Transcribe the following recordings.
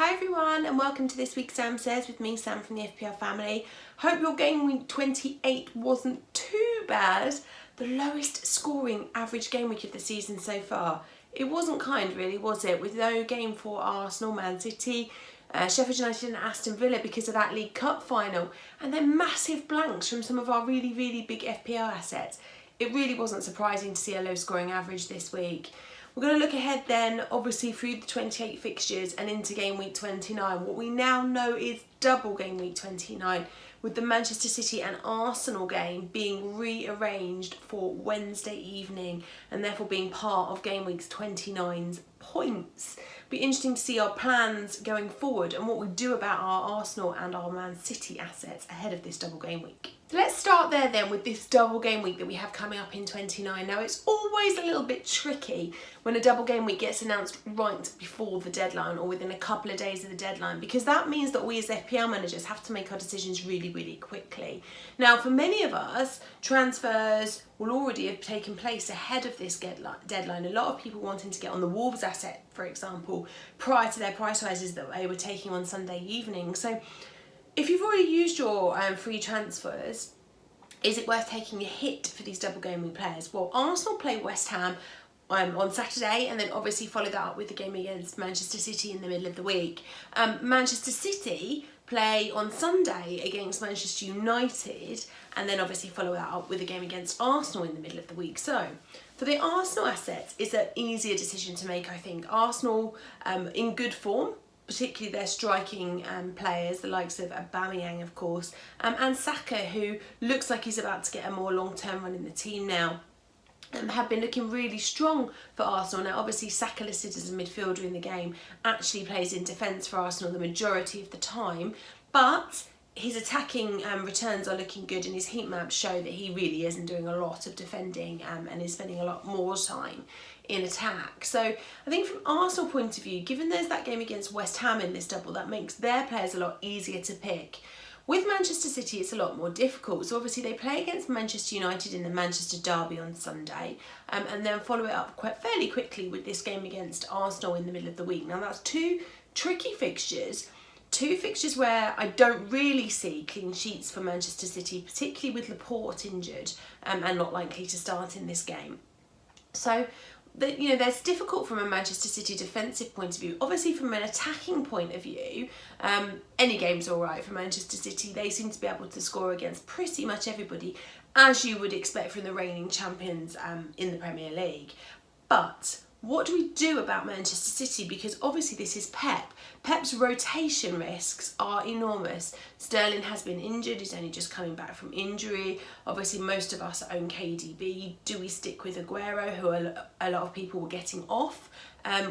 Hi everyone and welcome to this week's Sam Says with me, Sam from the FPL Family. Hope your game week 28 wasn't too bad. The lowest scoring average game week of the season so far. It wasn't kind really, was it? With no game for Arsenal, Man City, Sheffield United and Aston Villa because of that League Cup final, and then massive blanks from some of our really big FPL assets. It really wasn't surprising to see a low scoring average this week. We're going to look ahead then, obviously, through the 28 fixtures and into game week 29. What we now know is double game week 29, with the Manchester City and Arsenal game being rearranged for Wednesday evening and therefore being part of game week 29's points. Be interesting to see our plans going forward and what we do about our Arsenal and our Man City assets ahead of this double game week. So let's start there then with this double game week that we have coming up in 29. Now it's always a little bit tricky when a double game week gets announced right before the deadline or within a couple of days of the deadline, because that means that we as FPL managers have to make our decisions really quickly. Now for many of us, transfers will already have taken place ahead of this deadline. A lot of people wanting to get on the Wolves asset, for example, prior to their price rises that they were taking on Sunday evening. So if you've already used your free transfers, is it worth taking a hit for these double game week players? Well, Arsenal play West Ham on Saturday and then obviously follow that up with the game against Manchester City in the middle of the week. Manchester City play on Sunday against Manchester United and then obviously follow that up with a game against Arsenal in the middle of the week. So for the Arsenal assets, it's an easier decision to make, I think. Arsenal in good form, particularly their striking players, the likes of Aubameyang, of course, and Saka, who looks like he's about to get a more long-term run in the team now, have been looking really strong for Arsenal. Now, obviously, Saka, listed as a midfielder in the game, actually plays in defence for Arsenal the majority of the time, but his attacking returns are looking good and his heat maps show that he really isn't doing a lot of defending and is spending a lot more time in attack. So I think from Arsenal point of view, given there's that game against West Ham in this double, that makes their players a lot easier to pick. With Manchester City, it's a lot more difficult. So obviously they play against Manchester United in the Manchester Derby on Sunday, and then follow it up fairly quickly with this game against Arsenal in the middle of the week. Now that's two tricky fixtures. Two fixtures where I don't really see clean sheets for Manchester City, particularly with Laporte injured and not likely to start in this game. So that's difficult from a Manchester City defensive point of view. Obviously from an attacking point of view, any game's all right for Manchester City. They seem to be able to score against pretty much everybody, as you would expect from the reigning champions in the Premier League. But what do we do about Manchester City? Because obviously this is Pep. Pep's rotation risks are enormous. Sterling has been injured, he's only just coming back from injury. Obviously most of us own KDB. Do we stick with Aguero, who a lot of people were getting off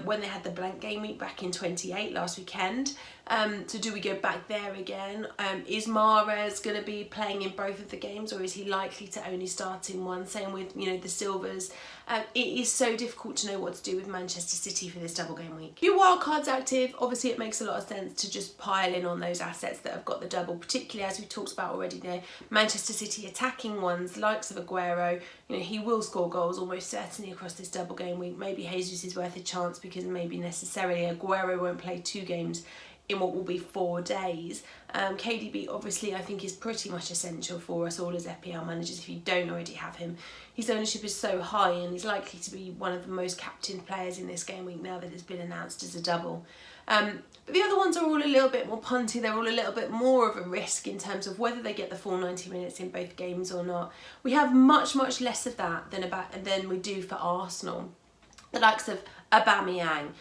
when they had the blank game week back in 28 last weekend? So do we go back there again? Is Mahrez going to be playing in both of the games, or is he likely to only start in one? Same with the Silvers. It is so difficult to know what to do with Manchester City for this double game week. If your wildcard's active, obviously it makes a lot of sense to just pile in on those assets that have got the double, particularly as we talked about already there, Manchester City attacking ones, likes of Aguero. He will score goals almost certainly across this double game week. Maybe Jesus is worth a chance because maybe necessarily Aguero won't play 2 games in what will be 4 days. KDB obviously I think is pretty much essential for us all as FPL managers if you don't already have him. His ownership is so high and he's likely to be one of the most captained players in this game week now that it's been announced as a double. But the other ones are all a little bit more punty. They're all a little bit more of a risk in terms of whether they get the full 90 minutes in both games or not. We have much less of that than we do for Arsenal. The likes of Aubameyang,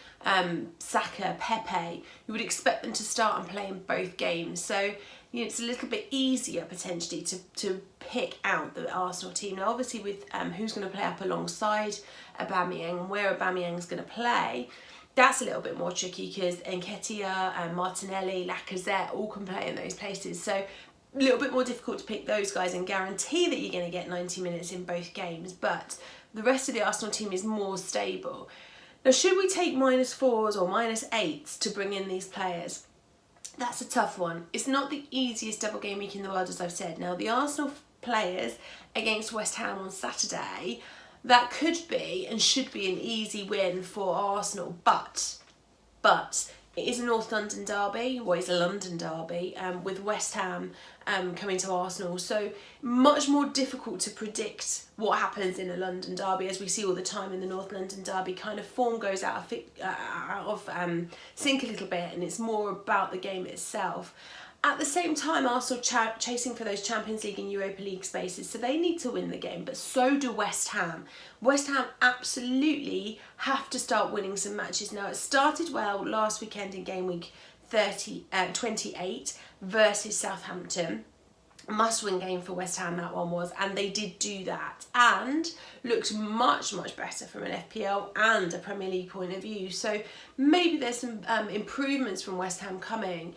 Saka, Pepe, you would expect them to start and play in both games. So it's a little bit easier potentially to pick out the Arsenal team. Now obviously with who's going to play up alongside Aubameyang and where Aubameyang's going to play, that's a little bit more tricky because Nketiah and Martinelli, Lacazette all can play in those places. So a little bit more difficult to pick those guys and guarantee that you're going to get 90 minutes in both games. But the rest of the Arsenal team is more stable. Now, should we take -4s or -8s to bring in these players? That's a tough one. It's not the easiest double game week in the world, as I've said. Now, the Arsenal players against West Ham on Saturday, that could be and should be an easy win for Arsenal. But It is a North London derby, well it's a London derby, with West Ham coming to Arsenal, so much more difficult to predict what happens in a London derby, as we see all the time in the North London derby. Kind of form goes out of sync a little bit, and it's more about the game itself. At the same time, Arsenal chasing for those Champions League and Europa League spaces, so they need to win the game, but so do West Ham. West Ham absolutely have to start winning some matches now. It started well last weekend in game week 28 versus Southampton. Must-win game for West Ham that one was, and they did do that, and looked much better from an FPL and a Premier League point of view. So maybe there's some improvements from West Ham coming.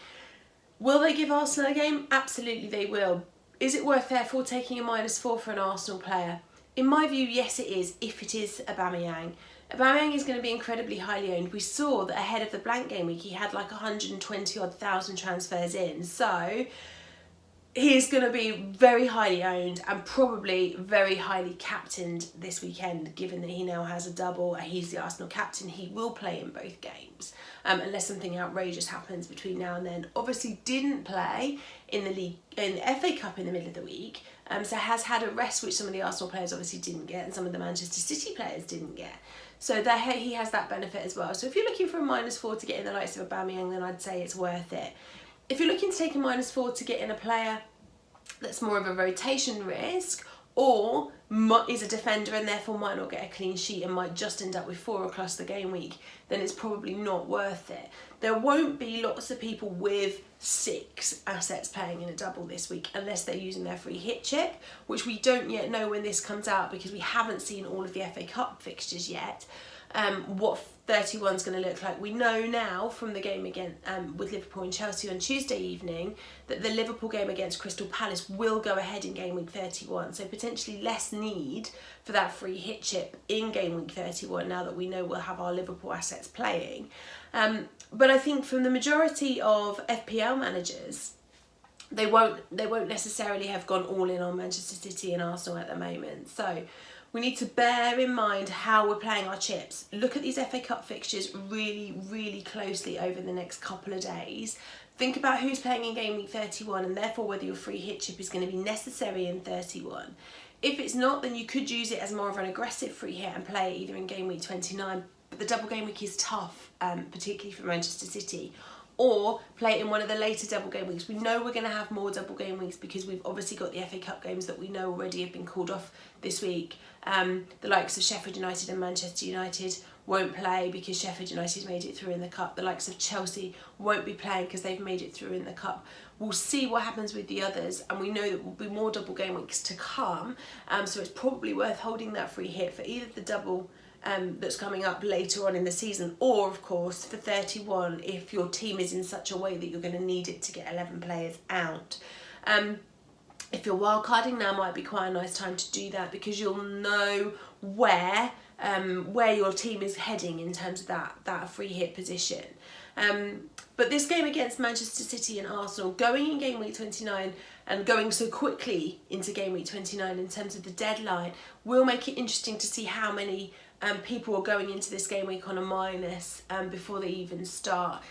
Will they give Arsenal a game? Absolutely they will. Is it worth therefore taking a -4 for an Arsenal player? In my view, yes it is, if it is Aubameyang. Aubameyang is going to be incredibly highly owned. We saw that ahead of the blank game week he had like 120,000 transfers in, so he's going to be very highly owned and probably very highly captained this weekend, given that he now has a double. He's the Arsenal captain. He will play in both games, unless something outrageous happens between now and then. Obviously didn't play in the FA Cup in the middle of the week, so has had a rest, which some of the Arsenal players obviously didn't get, and some of the Manchester City players didn't get. So there he has that benefit as well. So if you're looking for a -4 to get in the likes of Aubameyang, then I'd say it's worth it. If you're looking to take a -4 to get in a player that's more of a rotation risk, or is a defender and therefore might not get a clean sheet and might just end up with 4 across the game week, then it's probably not worth it. There won't be lots of people with 6 assets playing in a double this week unless they're using their free hit chip, which we don't yet know when this comes out because we haven't seen all of the FA Cup fixtures yet. What 31 is going to look like. We know now from the game again with Liverpool and Chelsea on Tuesday evening that the Liverpool game against Crystal Palace will go ahead in game week 31, so potentially less need for that free hit chip in game week 31 now that we know we'll have our Liverpool assets playing. But I think from the majority of FPL managers, they won't necessarily have gone all in on Manchester City and Arsenal at the moment. So we need to bear in mind how we're playing our chips. Look at these FA Cup fixtures really closely over the next couple of days. Think about who's playing in game week 31 and therefore whether your free hit chip is going to be necessary in 31. If it's not, then you could use it as more of an aggressive free hit and play it either in game week 29, but the double game week is tough, particularly for Manchester City, or play it in one of the later double game weeks. We know we're going to have more double game weeks because we've obviously got the FA Cup games that we know already have been called off this week. The likes of Sheffield United and Manchester United won't play because Sheffield United made it through in the Cup. The likes of Chelsea won't be playing because they've made it through in the Cup. We'll see what happens with the others, and we know that there will be more double game weeks to come, so it's probably worth holding that free hit for either the double that's coming up later on in the season, or of course for 31 if your team is in such a way that you're going to need it to get 11 players out. If you're wildcarding, now might be quite a nice time to do that because you'll know where your team is heading in terms of that free hit position. But this game against Manchester City and Arsenal, going in game week 29 and going so quickly into game week 29 in terms of the deadline, will make it interesting to see how many people are going into this game week on a minus before they even start.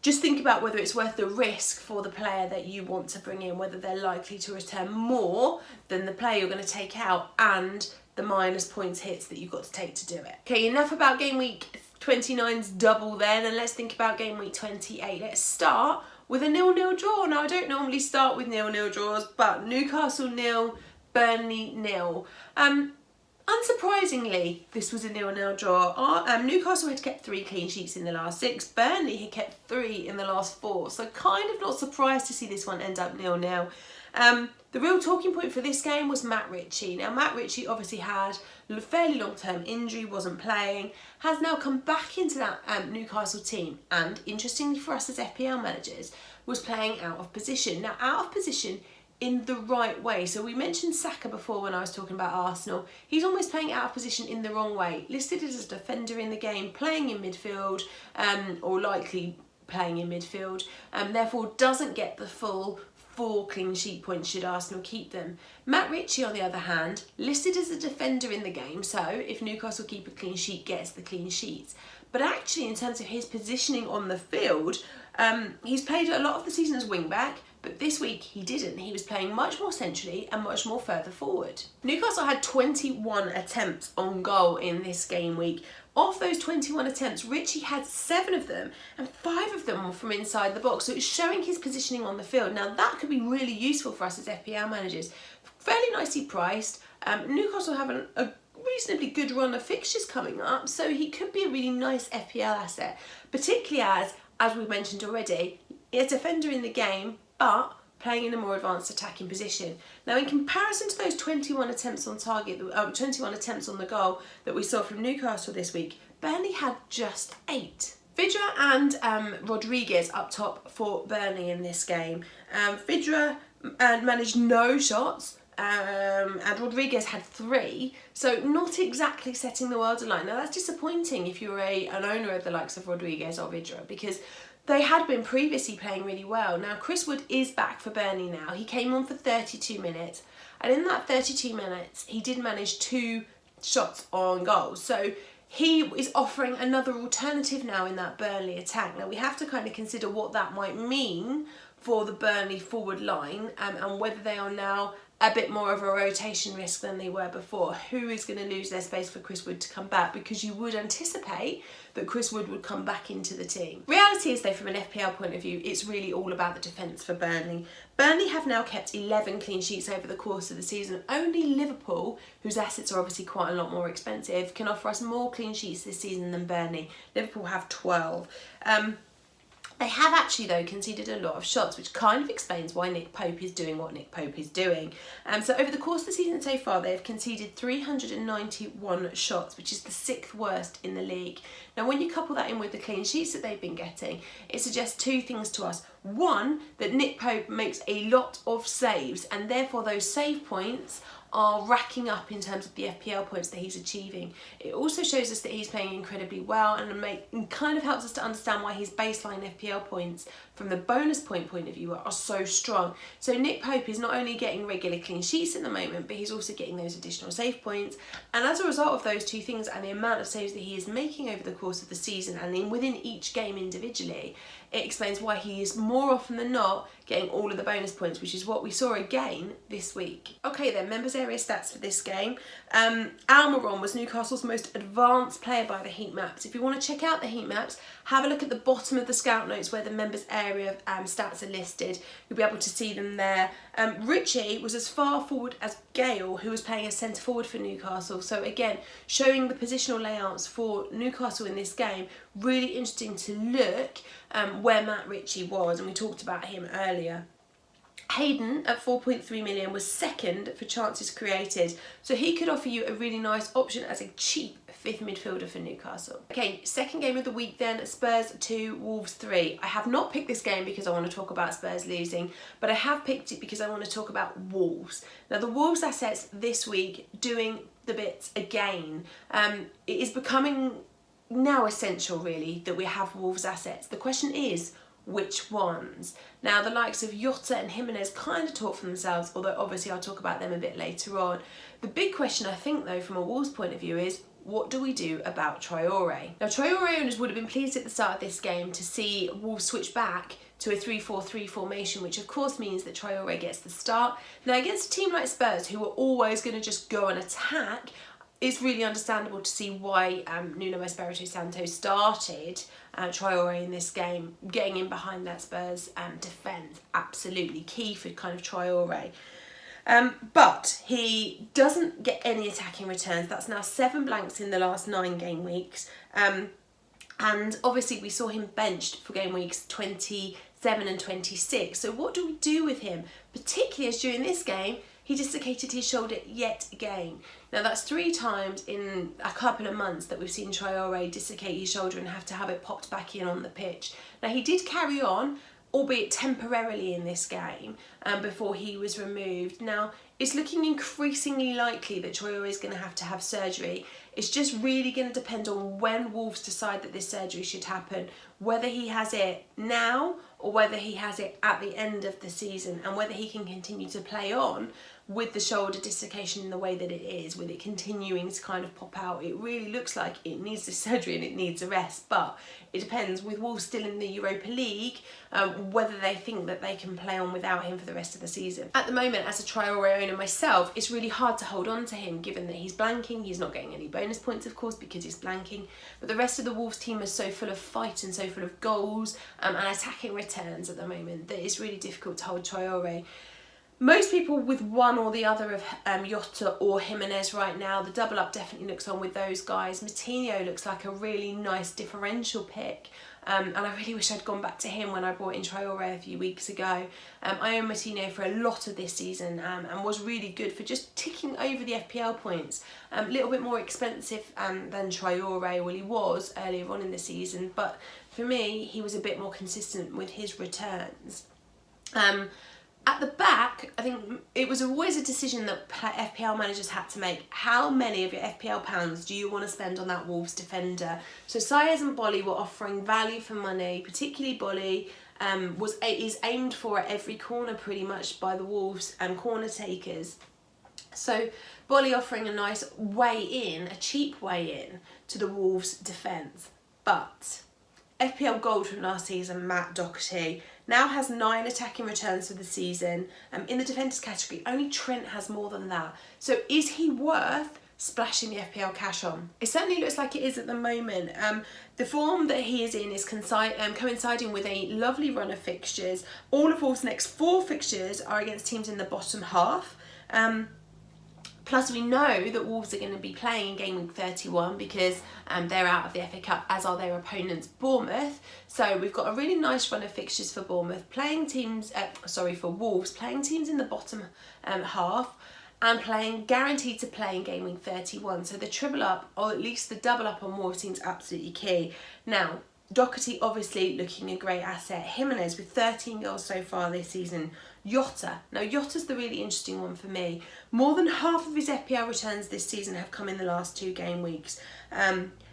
Just think about whether it's worth the risk for the player that you want to bring in, whether they're likely to return more than the player you're going to take out and the minus points hits that you've got to take to do it. Okay, enough about game week 29's double then, and let's think about game week 28. Let's start with a 0-0 draw. Now, I don't normally start with 0-0 draws, but Newcastle 0, Burnley 0. Unsurprisingly, this was a 0-0 draw. Newcastle had kept 3 clean sheets in the last 6. Burnley had kept 3 in the last 4. So kind of not surprised to see this one end up 0-0. The real talking point for this game was Matt Ritchie. Now, Matt Ritchie obviously had a fairly long-term injury, wasn't playing, has now come back into that Newcastle team, and interestingly for us as FPL managers, was playing out of position. Now, out of position in the right way. So we mentioned Saka before when I was talking about Arsenal. He's almost playing out of position in the wrong way. Listed as a defender in the game, playing in midfield, or likely playing in midfield, therefore doesn't get the full 4 clean sheet points should Arsenal keep them. Matt Ritchie, on the other hand, listed as a defender in the game, so if Newcastle keep a clean sheet, gets the clean sheets. But actually, in terms of his positioning on the field, he's played a lot of the season as wing-back, but this week he didn't. He was playing much more centrally and much more further forward. Newcastle had 21 attempts on goal in this game week. Of those 21 attempts, Ritchie had 7 of them, and 5 of them were from inside the box, so it's showing his positioning on the field. Now that could be really useful for us as FPL managers. Fairly nicely priced. Newcastle have a reasonably good run of fixtures coming up, so he could be a really nice FPL asset, particularly as we've mentioned already, he's a defender in the game, but playing in a more advanced attacking position. Now, in comparison to those 21 attempts on target, 21 attempts on the goal that we saw from Newcastle this week, Burnley had just 8. Vidra and Rodriguez up top for Burnley in this game. Vidra managed no shots, and Rodriguez had 3, so not exactly setting the world alight. Now that's disappointing if you're an owner of the likes of Rodriguez or Vidra, because they had been previously playing really well. Now Chris Wood is back for Burnley now. He came on for 32 minutes, and in that 32 minutes he did manage 2 shots on goal, so he is offering another alternative now in that Burnley attack. Now we have to kind of consider what that might mean for the Burnley forward line, and whether they are now a bit more of a rotation risk than they were before. Who is going to lose their space for Chris Wood to come back? Because you would anticipate that Chris Wood would come back into the team. Reality is though, from an FPL point of view, it's really all about the defence for Burnley. Burnley have now kept 11 clean sheets over the course of the season. Only Liverpool, whose assets are obviously quite a lot more expensive, can offer us more clean sheets this season than Burnley. Liverpool have 12. They have actually, though, conceded a lot of shots, which kind of explains why Nick Pope is doing what Nick Pope is doing. So over the course of the season so far, they have conceded 391 shots, which is the 6th worst in the league. Now, when you couple that in with the clean sheets that they've been getting, it suggests 2 things to us. One, that Nick Pope makes a lot of saves, and therefore those save points are racking up in terms of the FPL points that he's achieving. It also shows us that he's playing incredibly well, and kind of helps us to understand why his baseline FPL points from the bonus point of view are so strong. So Nick Pope is not only getting regular clean sheets at the moment, but he's also getting those additional save points. And as a result of those 2 things and the amount of saves that he is making over the course of the season and within each game individually, it explains why he is more often than not getting all of the bonus points, which is what we saw again this week. Okay then, members area stats for this game. Almiron was Newcastle's most advanced player by the heat maps. If you want to check out the heat maps, have a look at the bottom of the scout notes where the members area stats are listed. You'll be able to see them there. Ritchie was as far forward as Gale, who was playing as centre forward for Newcastle. So again, showing the positional layouts for Newcastle in this game. Really interesting to look where Matt Ritchie was, and we talked about him earlier. Hayden at 4.3 million was 2nd for chances created, so he could offer you a really nice option as a cheap 5th midfielder for Newcastle. Okay, second game of the week then, Spurs 2, Wolves 3. I have not picked this game because I want to talk about Spurs losing, but I have picked it because I want to talk about Wolves. Now the Wolves assets this week doing the bits again. It is becoming now essential really that we have Wolves assets. The question is, which ones? Now the likes of Jota and Jimenez kind of talk for themselves, although obviously I'll talk about them a bit later on. The big question I think though from a Wolves point of view is, what do we do about Traore? Now Traore owners would have been pleased at the start of this game to see Wolves switch back to a 3-4-3 formation, which of course means that Traore gets the start. Now against a team like Spurs, who are always going to just go and attack, it's really understandable to see why Nuno Espirito Santo started Traore in this game, getting in behind that Spurs defence. Absolutely key for kind of Traore. But he doesn't get any attacking returns. That's now 7 blanks in the last 9 game weeks. And obviously we saw him benched for game weeks 27 and 26. So what do we do with him? Particularly as during this game, he dislocated his shoulder yet again. Now that's 3 times in a couple of months that we've seen Traore dislocate his shoulder and have to have it popped back in on the pitch. Now he did carry on, albeit temporarily in this game, before he was removed. Now it's looking increasingly likely that Traore is going to have surgery. It's just really going to depend on when Wolves decide that this surgery should happen, whether he has it now or whether he has it at the end of the season, and whether he can continue to play on with the shoulder dislocation in the way that it is, with it continuing to kind of pop out. It really looks like it needs the surgery and it needs a rest, but it depends, with Wolves still in the Europa League, whether they think that they can play on without him for the rest of the season. At the moment, as a Traore owner myself, it's really hard to hold on to him given that he's blanking. He's not getting any bonus points, of course, because he's blanking, but the rest of the Wolves team is so full of fight and so full of goals and attacking returns at the moment that it's really difficult to hold Traore. Most people with one or the other of Jota or Jimenez right now. The double up definitely looks on with those guys. Moutinho looks like a really nice differential pick. And I really wish I'd gone back to him when I brought in Traore a few weeks ago. I own Moutinho for a lot of this season and was really good for just ticking over the FPL points. A little bit more expensive than Traore, well, he was earlier on in the season, but for me he was a bit more consistent with his returns. At the back, I think it was always a decision that FPL managers had to make. How many of your FPL pounds do you want to spend on that Wolves defender? So Saez and Bolly were offering value for money, particularly Bolly is aimed for at every corner pretty much by the Wolves and corner takers. So Bolly offering a nice way in, a cheap way in to the Wolves defence. But FPL Gold from last season, Matt Doherty, now has 9 attacking returns for the season. In the defenders category, only Trent has more than that. So is he worth splashing the FPL cash on? It certainly looks like it is at the moment. The form that he is in is coinciding with a lovely run of fixtures. All of Wolves' next 4 fixtures are against teams in the bottom half. Plus we know that Wolves are going to be playing in Game Week 31 because they're out of the FA Cup, as are their opponents Bournemouth. So we've got a really nice run of fixtures for Bournemouth, for Wolves, playing teams in the bottom half and guaranteed to play in Game Week 31. So the triple up, or at least the double up on Wolves seems absolutely key. Now, Doherty obviously looking a great asset. Jimenez with 13 goals so far this season. Jota. Now Jota's the really interesting one for me. More than half of his FPL returns this season have come in the last 2 game weeks.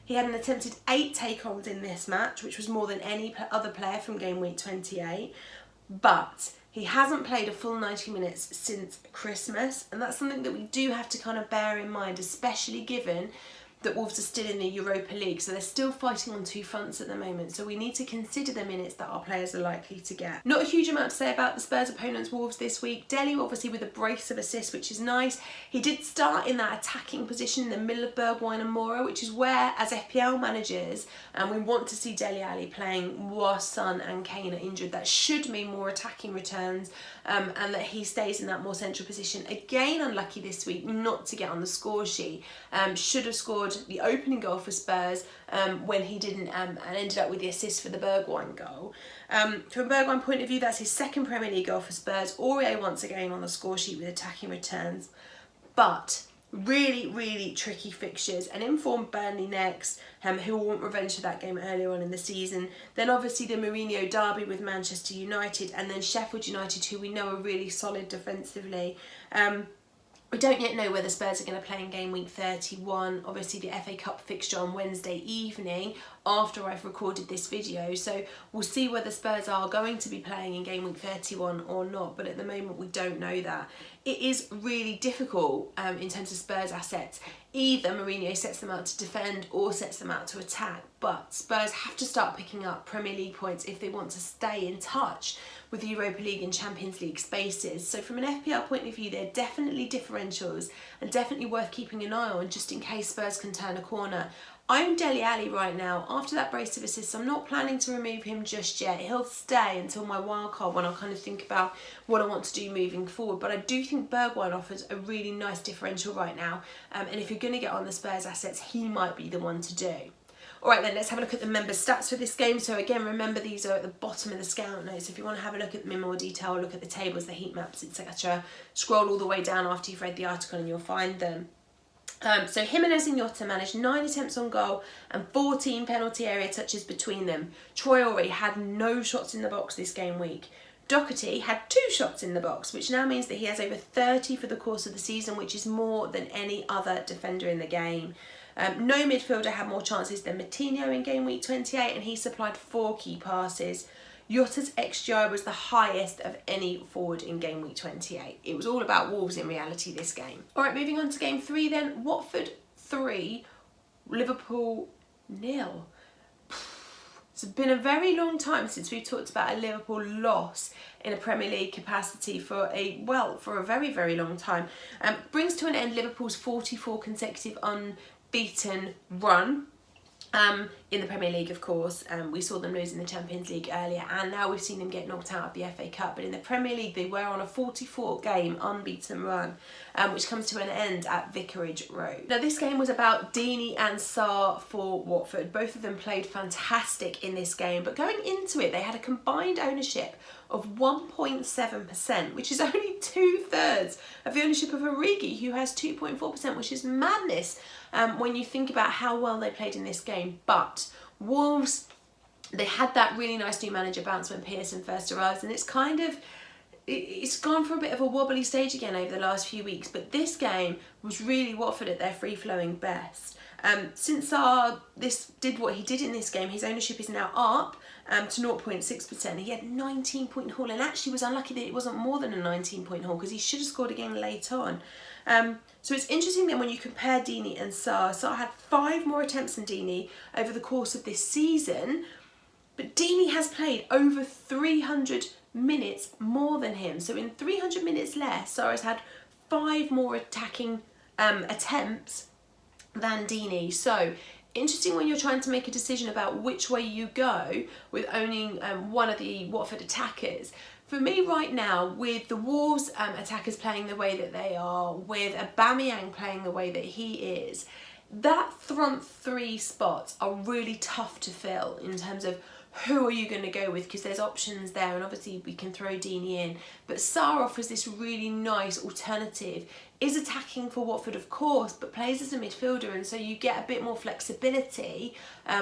He had an attempted 8 take-ons in this match, which was more than any other player from Game Week 28. But he hasn't played a full 90 minutes since Christmas, and that's something that we do have to kind of bear in mind, especially given that Wolves are still in the Europa League, so they're still fighting on 2 fronts at the moment, so we need to consider the minutes that our players are likely to get. Not a huge amount to say about the Spurs opponents Wolves this week. Dele obviously with a brace of assists, which is nice. He did start in that attacking position in the middle of Bergwijn and Moura, which is where, as FPL managers, we want to see Dele Alli playing whilst Son and Kane are injured. That should mean more attacking returns and that he stays in that more central position. Again, unlucky this week not to get on the score sheet. Should have scored the opening goal for Spurs when he didn't, and ended up with the assist for the Bergwijn goal. From a Bergwijn point of view, that's his 2nd Premier League goal for Spurs. Aurier once again on the score sheet with attacking returns. But really, really tricky fixtures. An informed Burnley next, who will want revenge for that game earlier on in the season. Then obviously the Mourinho derby with Manchester United, and then Sheffield United, who we know are really solid defensively. We don't yet know whether Spurs are going to play in Game Week 31. Obviously the FA Cup fixture on Wednesday evening after I've recorded this video. So we'll see whether Spurs are going to be playing in Game Week 31 or not. But at the moment we don't know that. It is really difficult in terms of Spurs assets. Either Mourinho sets them out to defend or sets them out to attack. But Spurs have to start picking up Premier League points if they want to stay in touch with the Europa League and Champions League spaces. So from an FPL point of view, they're definitely differentials and definitely worth keeping an eye on just in case Spurs can turn a corner. I own Dele Alli right now. After that brace of assists, I'm not planning to remove him just yet. He'll stay until my wildcard when I'll kind of think about what I want to do moving forward. But I do think Bergwijn offers a really nice differential right now. And if you're going to get on the Spurs assets, he might be the one to do. Alright then, let's have a look at the member stats for this game. So again, remember these are at the bottom of the scout notes. If you want to have a look at them in more detail, look at the tables, the heat maps, etc. Scroll all the way down after you've read the article and you'll find them. So Jimenez and Jota managed 9 attempts on goal and 14 penalty area touches between them. Traore had no shots in the box this game week. Doherty had 2 shots in the box, which now means that he has over 30 for the course of the season, which is more than any other defender in the game. No midfielder had more chances than Moutinho in game week 28, and he supplied 4 key passes. Yotta's XGI was the highest of any forward in game week 28. It was all about Wolves in reality this game. All right, moving on to game 3 then. Watford 3, Liverpool 0. It's been a very long time since we've talked about a Liverpool loss in a Premier League capacity for a very, very long time. Brings to an end Liverpool's 44 consecutive unbeaten run. In the Premier League, of course. We saw them lose in the Champions League earlier, and now we've seen them get knocked out of the FA Cup. But in the Premier League, they were on a 44-game unbeaten run, which comes to an end at Vicarage Road. Now, this game was about Deeney and Sarr for Watford. Both of them played fantastic in this game, but going into it, they had a combined ownership of 1.7%, which is only 2/3 of the ownership of Origi, who has 2.4%, which is madness when you think about how well they played in this game. But Wolves, they had that really nice new manager bounce when Pearson first arrived, and it's gone for a bit of a wobbly stage again over the last few weeks, but this game was really Watford at their free-flowing best. Since Sarr did what he did in this game, his ownership is now up to 0.6%. He had 19-point haul, and actually was unlucky that it wasn't more than a 19-point haul, because he should have scored again late on. So it's interesting then when you compare Deeney and Sarr. Sarr had 5 more attempts than Deeney over the course of this season, but Deeney has played over 300 minutes more than him. So in 300 minutes less, Sarr has had 5 more attacking attempts than Deeney. So interesting when you're trying to make a decision about which way you go with owning one of the Watford attackers. For me right now, with the Wolves attackers playing the way that they are, with Aubameyang playing the way that he is, that front 3 spots are really tough to fill in terms of who are you going to go with, because there's options there, and obviously we can throw Deeney in. But Sarr offers this really nice alternative, is attacking for Watford of course, but plays as a midfielder, and so you get a bit more flexibility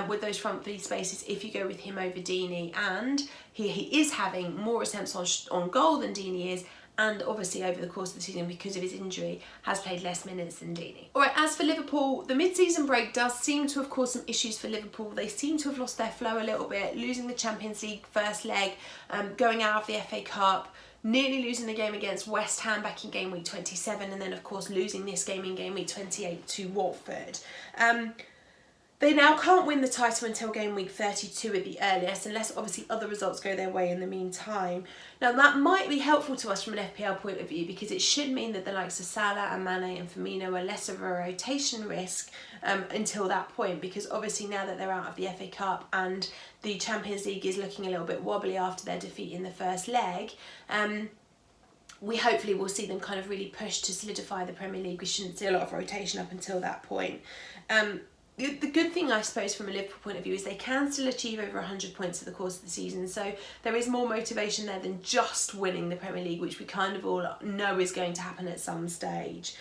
with those front 3 spaces if you go with him over Deeney. And he is having more attempts on goal than Deeney is, and obviously over the course of the season, because of his injury, has played less minutes than Deeney. Alright, as for Liverpool, the mid-season break does seem to have caused some issues for Liverpool. They seem to have lost their flow a little bit, losing the Champions League first leg, going out of the FA Cup, nearly losing the game against West Ham back in game week 27, and then of course losing this game in game week 28 to Watford. They now can't win the title until game week 32 at the earliest, unless obviously other results go their way in the meantime. Now that might be helpful to us from an FPL point of view, because it should mean that the likes of Salah and Mane and Firmino are less of a rotation risk until that point, because obviously now that they're out of the FA Cup and the Champions League is looking a little bit wobbly after their defeat in the first leg, we hopefully will see them kind of really push to solidify the Premier League. We shouldn't see a lot of rotation up until that point. The good thing, I suppose, from a Liverpool point of view is they can still achieve over 100 points for the course of the season, so there is more motivation there than just winning the Premier League, which we kind of all know is going to happen at some stage.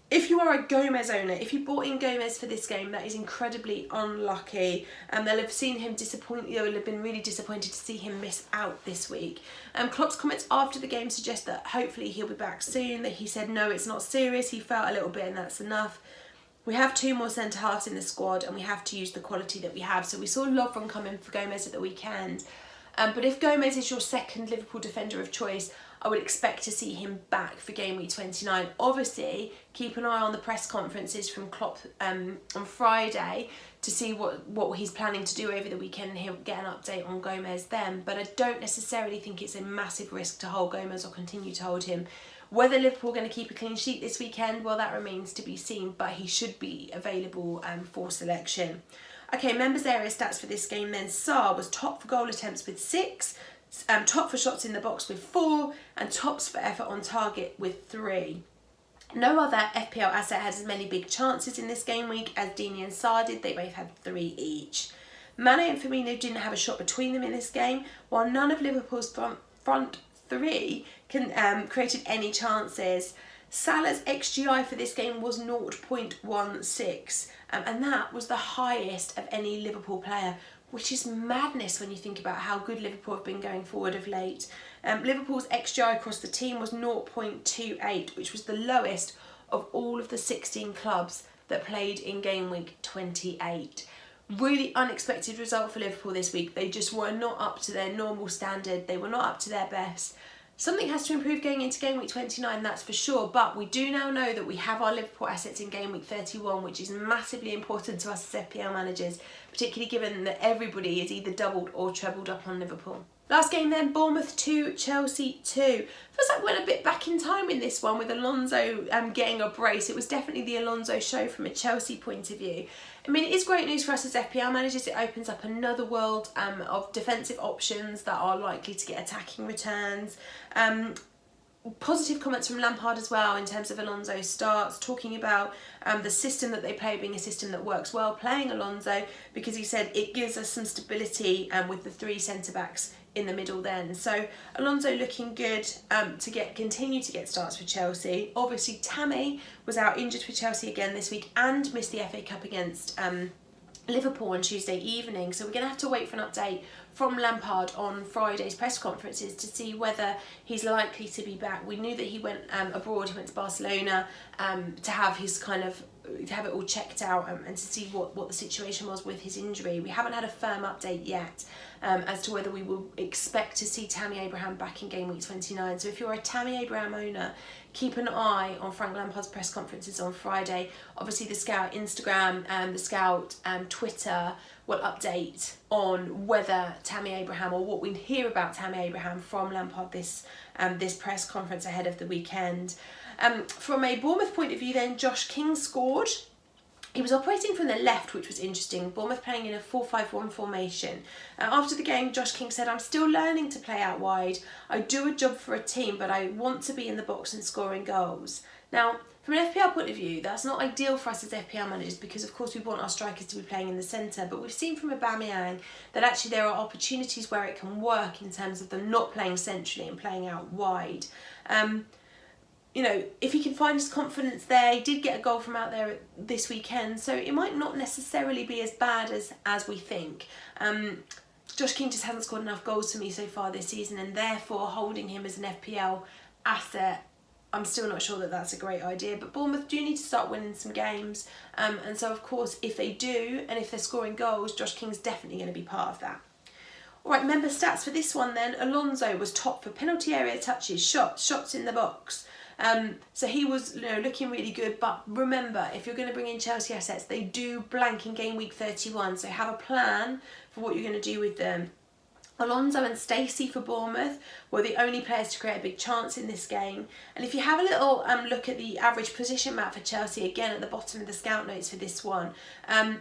If you are a Gomez owner, if you bought in Gomez for this game, that is incredibly unlucky. They'll have seen him disappoint. They'll have been really disappointed to see him miss out this week. Klopp's comments after the game suggest that hopefully he'll be back soon, that he said no, it's not serious, he felt a little bit and that's enough. We have 2 more centre-halves in the squad, and we have to use the quality that we have. So we saw Lovren come in for Gomez at the weekend. But if Gomez is your second Liverpool defender of choice, I would expect to see him back for game week 29. Obviously, keep an eye on the press conferences from Klopp on Friday to see what he's planning to do over the weekend, and he'll get an update on Gomez then. But I don't necessarily think it's a massive risk to hold Gomez or continue to hold him. Whether Liverpool are going to keep a clean sheet this weekend, well, that remains to be seen, but he should be available for selection. Okay, members area stats for this game then. Sarr was top for goal attempts with 6, top for shots in the box with 4, and tops for effort on target with 3. No other FPL asset had as many big chances in this game week as Deeney and Sarr did. They both had 3 each. Mane and Firmino didn't have a shot between them in this game, while none of Liverpool's front 3 created any chances. Salah's XGI for this game was 0.16, and that was the highest of any Liverpool player, which is madness when you think about how good Liverpool have been going forward of late. Liverpool's XGI across the team was 0.28, which was the lowest of all of the 16 clubs that played in game week 28. Really unexpected result for Liverpool this week. They just were not up to their normal standard. They were not up to their best. Something has to improve going into game week 29, that's for sure, but we do now know that we have our Liverpool assets in game week 31, which is massively important to us as FPL managers, particularly given that everybody is either doubled or trebled up on Liverpool. Last game then, Bournemouth 2, Chelsea 2. Feels like we went a bit back in time in this one with Alonso getting a brace. It was definitely the Alonso show from a Chelsea point of view. I mean, it is great news for us as FPL managers. It opens up another world of defensive options that are likely to get attacking returns. Positive comments from Lampard as well in terms of Alonso's starts, talking about the system that they play being a system that works well, playing Alonso, because he said it gives us some stability with the three centre-backs in the middle then. So Alonso looking good to continue to get starts for Chelsea. Obviously Tammy was out injured for Chelsea again this week and missed the FA Cup against Liverpool on Tuesday evening, so we're going to have to wait for an update from Lampard on Friday's press conferences to see whether he's likely to be back. We knew that he went abroad, he went to Barcelona to have his to have it all checked out and to see what the situation was with his injury. We haven't had a firm update yet as to whether we will expect to see Tammy Abraham back in game week 29. So if you're a Tammy Abraham owner, keep an eye on Frank Lampard's press conferences on Friday. Obviously the Scout Instagram and the Scout Twitter will update on whether Tammy Abraham, or what we hear about Tammy Abraham from Lampard this press conference ahead of the weekend. From a Bournemouth point of view then, Josh King scored. He was operating from the left, which was interesting. Bournemouth playing in a 4-5-1 formation. After the game, Josh King said, "I'm still learning to play out wide. I do a job for a team, but I want to be in the box and scoring goals." Now, from an FPL point of view, that's not ideal for us as FPL managers because, of course, we want our strikers to be playing in the centre. But we've seen from Aubameyang that actually there are opportunities where it can work in terms of them not playing centrally and playing out wide. You know, if he can find his confidence there, he did get a goal from out there this weekend, so it might not necessarily be as bad as we think. Josh King just hasn't scored enough goals for me so far this season, and therefore holding him as an FPL asset, I'm still not sure that that's a great idea. But Bournemouth do need to start winning some games, and so of course if they do, and if they're scoring goals, Josh King's definitely going to be part of that. Alright, member stats for this one then. Alonso was top for penalty area touches, shots in the box. So he was looking really good, but remember, if you're going to bring in Chelsea assets, they do blank in game week 31, so have a plan for what you're going to do with them. Alonso and Stacey for Bournemouth were the only players to create a big chance in this game. And if you have a little look at the average position map for Chelsea, again at the bottom of the scout notes for this one,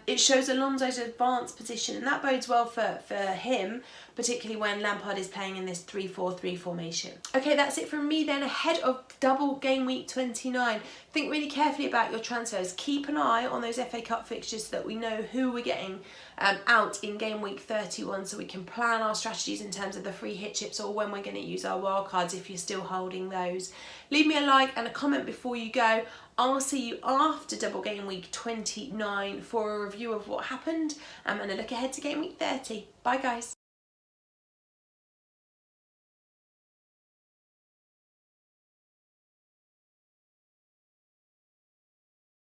it shows Alonso's advanced position, and that bodes well for him, particularly when Lampard is playing in this 3-4-3 formation. Okay, that's it from me then. Ahead of double game week 29, think really carefully about your transfers. Keep an eye on those FA Cup fixtures so that we know who we're getting out in game week 31, so we can plan our strategies in terms of the free hit chips or when we're going to use our wildcards if you're still holding those. Leave me a like and a comment before you go. I'll see you after double game week 29 for a review of what happened and a look ahead to game week 30. Bye guys.